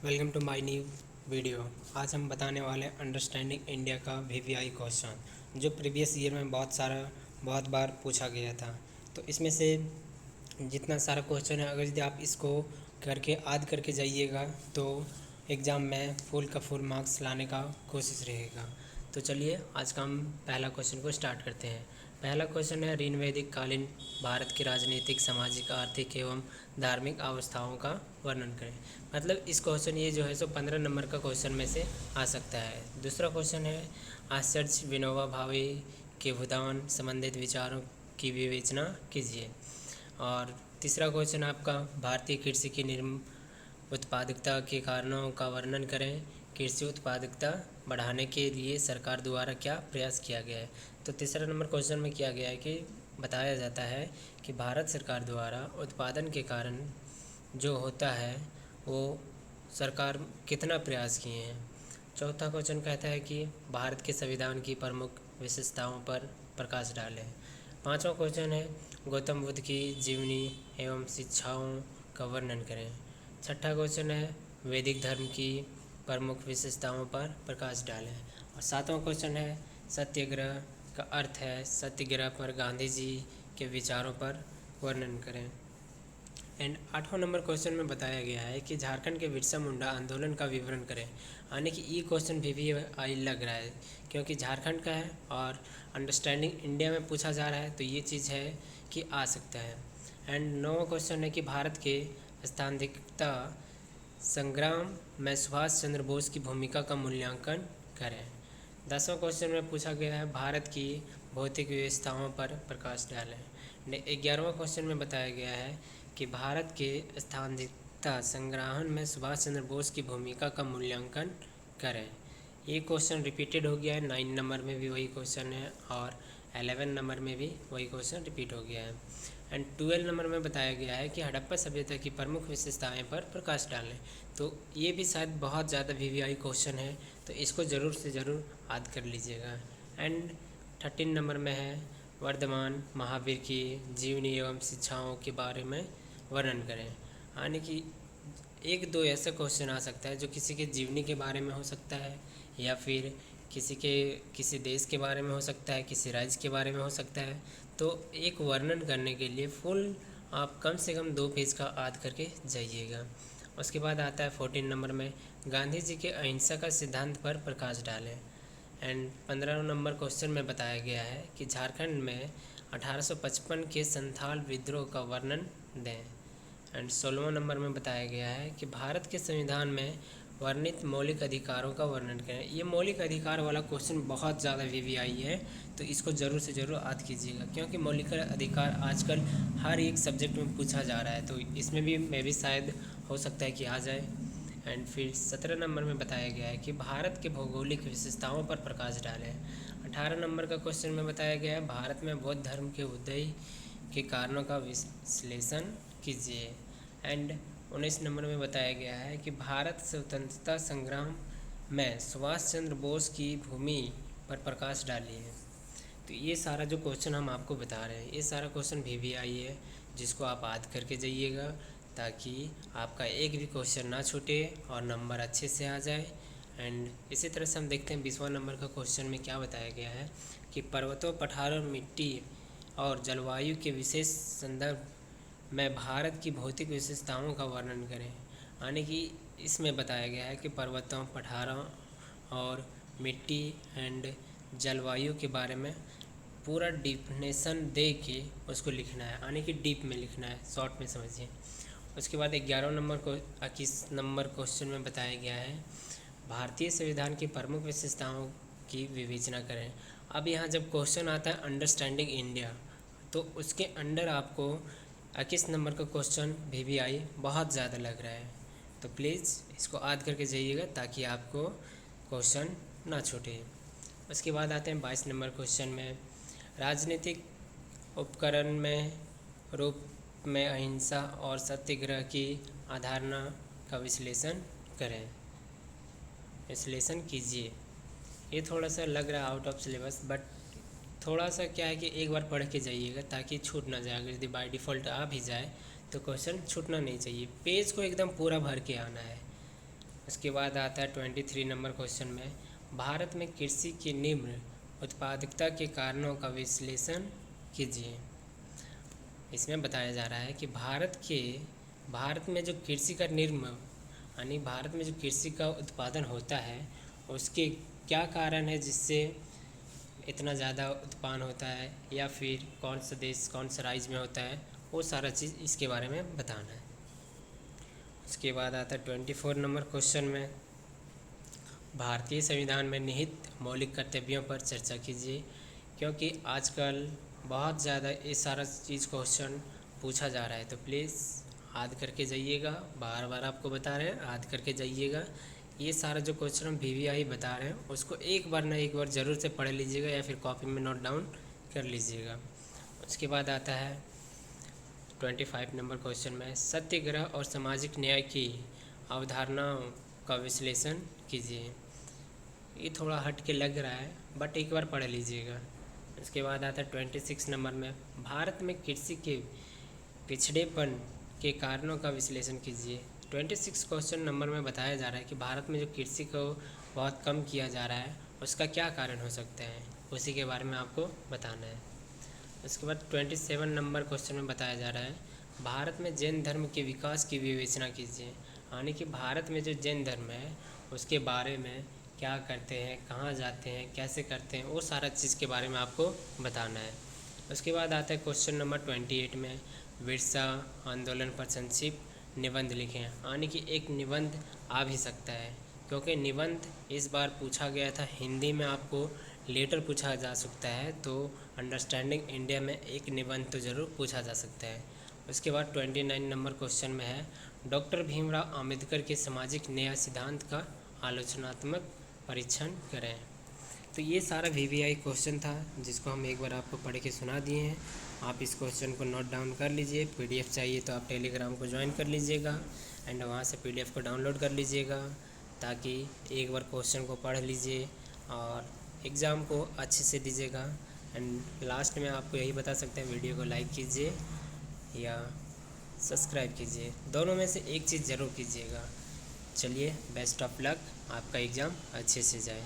Welcome to my new video. आज हम बताने वाले हैं अंडरस्टैंडिंग इंडिया का वीवीआई क्वेश्चन, जो प्रीवियस ईयर में बहुत बार पूछा गया था। तो इसमें से जितना सारा क्वेश्चन है, अगर यदि आप इसको करके याद करके जाइएगा तो एग्ज़ाम में फुल का फुल मार्क्स लाने का कोशिश रहेगा। तो चलिए आज का हम पहला क्वेश्चन को स्टार्ट करते हैं। पहला क्वेश्चन है, ऋण वैदिक कालीन भारत की राजनीतिक, सामाजिक, आर्थिक एवं धार्मिक अवस्थाओं का वर्णन करें। मतलब इस क्वेश्चन ये जो है सो 15 नंबर का क्वेश्चन में से आ सकता है। दूसरा क्वेश्चन है, आचार्य विनोबा भावे के भूदान संबंधित विचारों की विवेचना कीजिए। और तीसरा क्वेश्चन आपका, भारतीय कृषि की उत्पादकता के कारणों का वर्णन करें। कृषि उत्पादकता बढ़ाने के लिए सरकार द्वारा क्या प्रयास किया गया है। तो तीसरा नंबर क्वेश्चन में किया गया है कि बताया जाता है कि भारत सरकार द्वारा उत्पादन के कारण जो होता है वो सरकार कितना प्रयास किए हैं। चौथा क्वेश्चन कहता है कि भारत के संविधान की प्रमुख विशेषताओं पर प्रकाश डालें। पांचवा क्वेश्चन है, गौतम बुद्ध की जीवनी एवं शिक्षाओं का वर्णन करें। छठा क्वेश्चन है, वैदिक धर्म की प्रमुख विशेषताओं पर प्रकाश डालें। और सातवां क्वेश्चन है, सत्याग्रह का अर्थ है सत्याग्रह पर गांधी जी के विचारों पर वर्णन करें। एंड आठवां नंबर क्वेश्चन में बताया गया है कि झारखंड के बिरसा मुंडा आंदोलन का विवरण करें। यानी कि ये क्वेश्चन भी आई लग रहा है, क्योंकि झारखंड का है और अंडरस्टैंडिंग इंडिया में पूछा जा रहा है, तो ये चीज़ है कि आ सकता है। एंड नौवां क्वेश्चन है कि भारत के स्थानिकता संग्राम में सुभाष चंद्र बोस की भूमिका का मूल्यांकन करें। 10वां क्वेश्चन में पूछा गया है, भारत की भौतिक व्यवस्थाओं पर प्रकाश डालें। 11वां क्वेश्चन में बताया गया है कि भारत के स्थानिकता संग्रहण में सुभाष चंद्र बोस की भूमिका का मूल्यांकन करें। ये क्वेश्चन रिपीटेड हो गया है, 9 नंबर में भी वही क्वेश्चन है और 11 नंबर में भी वही क्वेश्चन रिपीट हो गया है। एंड 12 नंबर में बताया गया है कि हड़प्पा सभ्यता की प्रमुख विशेषताएं पर प्रकाश डालें। तो ये भी शायद बहुत ज़्यादा वीवीआई क्वेश्चन है, तो इसको ज़रूर से ज़रूर याद कर लीजिएगा। एंड 13 नंबर में है, वर्धमान महावीर की जीवनी एवं शिक्षाओं के बारे में वर्णन करें। यानी कि एक दो ऐसा क्वेश्चन आ सकता है जो किसी के जीवनी के बारे में हो सकता है, या फिर किसी देश के बारे में हो सकता है, किसी राज्य के बारे में हो सकता है। तो एक वर्णन करने के लिए फुल आप कम से कम 2 पेज का याद करके जाइएगा। उसके बाद आता है 14 नंबर में, गांधी जी के अहिंसा का सिद्धांत पर प्रकाश डालें। एंड 15 नंबर क्वेश्चन में बताया गया है कि झारखंड में 1855 के संथाल विद्रोह का वर्णन दें। एंड 16वां नंबर में बताया गया है कि भारत के संविधान में वर्णित मौलिक अधिकारों का वर्णन करें। ये मौलिक अधिकार वाला क्वेश्चन बहुत ज़्यादा वीवीआई है, तो इसको ज़रूर से ज़रूर याद कीजिएगा, क्योंकि मौलिक अधिकार आजकल हर एक सब्जेक्ट में पूछा जा रहा है, तो इसमें भी मैं भी शायद हो सकता है कि आ जाए। एंड फिर 17 नंबर में बताया गया है कि भारत के भौगोलिक विशेषताओं पर प्रकाश डालें। 18 नंबर का क्वेश्चन में बताया गया है, भारत में बौद्ध धर्म के उदय के कारणों का विश्लेषण कीजिए। एंड 19 नंबर में बताया गया है कि भारत स्वतंत्रता संग्राम में सुभाष चंद्र बोस की भूमि पर प्रकाश डालिए। तो ये सारा जो क्वेश्चन हम आपको बता रहे हैं, ये सारा क्वेश्चन वीवीआई है, जिसको आप याद करके जाइएगा, ताकि आपका एक भी क्वेश्चन ना छूटे और नंबर अच्छे से आ जाए। एंड इसी तरह से हम देखते हैं 20वां नंबर का क्वेश्चन में क्या बताया गया है कि पर्वतों, पठारों, मिट्टी और जलवायु के विशेष संदर्भ में भारत की भौतिक विशेषताओं का वर्णन करें। यानी कि इसमें बताया गया है कि पर्वतों, पठारों और मिट्टी एंड जलवायु के बारे में पूरा डिफिनेशन दे के उसको लिखना है, यानी कि डीप में लिखना है, शॉर्ट में समझिए। उसके बाद 11 नंबर को 21 नंबर क्वेश्चन में बताया गया है, भारतीय संविधान की प्रमुख विशेषताओं की विवेचना करें। अब यहाँ जब क्वेश्चन आता है अंडरस्टैंडिंग इंडिया, तो उसके अंडर आपको 21 नंबर का क्वेश्चन वीवीआई बहुत ज़्यादा लग रहा है, तो प्लीज़ इसको याद करके जाइएगा ताकि आपको क्वेश्चन ना छूटे। उसके बाद आते हैं 22 नंबर क्वेश्चन में, राजनीतिक उपकरण में रूप में अहिंसा और सत्याग्रह की अवधारणा का विश्लेषण करें, विश्लेषण कीजिए। ये थोड़ा सा लग रहा है आउट ऑफ सिलेबस, बट थोड़ा सा क्या है कि एक बार पढ़ के जाइएगा ताकि छूट ना जाए। अगर यदि बाय डिफ़ॉल्ट आ भी जाए तो क्वेश्चन छूटना नहीं चाहिए, पेज को एकदम पूरा भर के आना है। उसके बाद आता है 23 नंबर क्वेश्चन में, भारत में कृषि की निम्न उत्पादकता के कारणों का विश्लेषण कीजिए। इसमें बताया जा रहा है कि भारत में जो कृषि का यानी भारत में जो कृषि का उत्पादन होता है उसके क्या कारण है जिससे इतना ज़्यादा उत्पादन होता है, या फिर कौन सा देश कौन सा राज्य में होता है, वो सारा चीज़ इसके बारे में बताना है। उसके बाद आता है 24 नंबर क्वेश्चन में, भारतीय संविधान में निहित मौलिक कर्तव्यों पर चर्चा कीजिए। क्योंकि आजकल बहुत ज़्यादा ये सारा चीज़ क्वेश्चन पूछा जा रहा है, तो प्लीज़ याद करके जाइएगा। बार बार आपको बता रहे हैं, याद करके जाइएगा। ये सारा जो क्वेश्चन हम VVI बता रहे हैं उसको एक बार ना एक बार ज़रूर से पढ़ लीजिएगा, या फिर कॉपी में नोट डाउन कर लीजिएगा। उसके बाद आता है 25 नंबर क्वेश्चन में, सत्याग्रह और सामाजिक न्याय की अवधारणाओं का विश्लेषण कीजिए। ये थोड़ा हट के लग रहा है बट एक बार पढ़ लीजिएगा। उसके बाद आता है 26 नंबर में, भारत में कृषि के पिछड़ेपन के कारणों का विश्लेषण कीजिए। 26 क्वेश्चन नंबर में बताया जा रहा है कि भारत में जो कृषि को बहुत कम किया जा रहा है उसका क्या कारण हो सकता है, उसी के बारे में आपको बताना है। उसके बाद 27 नंबर क्वेश्चन में बताया जा रहा है, भारत में जैन धर्म के विकास की विवेचना कीजिए। यानी कि भारत में जो जैन धर्म है उसके बारे में क्या करते हैं, कहाँ जाते हैं, कैसे करते हैं, वो सारा चीज़ के बारे में आपको बताना है। उसके बाद आता है क्वेश्चन नंबर 28 में, बिरसा आंदोलन पर संक्षिप्त निबंध लिखें। यानी कि एक निबंध आ भी सकता है, क्योंकि निबंध इस बार पूछा गया था हिंदी में, आपको लेटर पूछा जा सकता है, तो अंडरस्टैंडिंग इंडिया में एक निबंध तो ज़रूर पूछा जा सकता है। उसके बाद 29 नंबर क्वेश्चन में है, डॉक्टर भीमराव अंबेडकर के सामाजिक न्याय सिद्धांत का आलोचनात्मक परीक्षण करें। तो ये सारा VVI क्वेश्चन था जिसको हम एक बार आपको पढ़ के सुना दिए हैं। आप इस क्वेश्चन को नोट डाउन कर लीजिए। PDF चाहिए तो आप टेलीग्राम को ज्वाइन कर लीजिएगा एंड वहाँ से PDF को डाउनलोड कर लीजिएगा, ताकि एक बार क्वेश्चन को पढ़ लीजिए और एग्ज़ाम को अच्छे से दीजिएगा। एंड लास्ट में आपको यही बता सकते हैं, वीडियो को लाइक कीजिए या सब्सक्राइब कीजिए, दोनों में से एक चीज़ ज़रूर कीजिएगा। चलिए, बेस्ट ऑफ लक, आपका एग्ज़ाम अच्छे से जाए।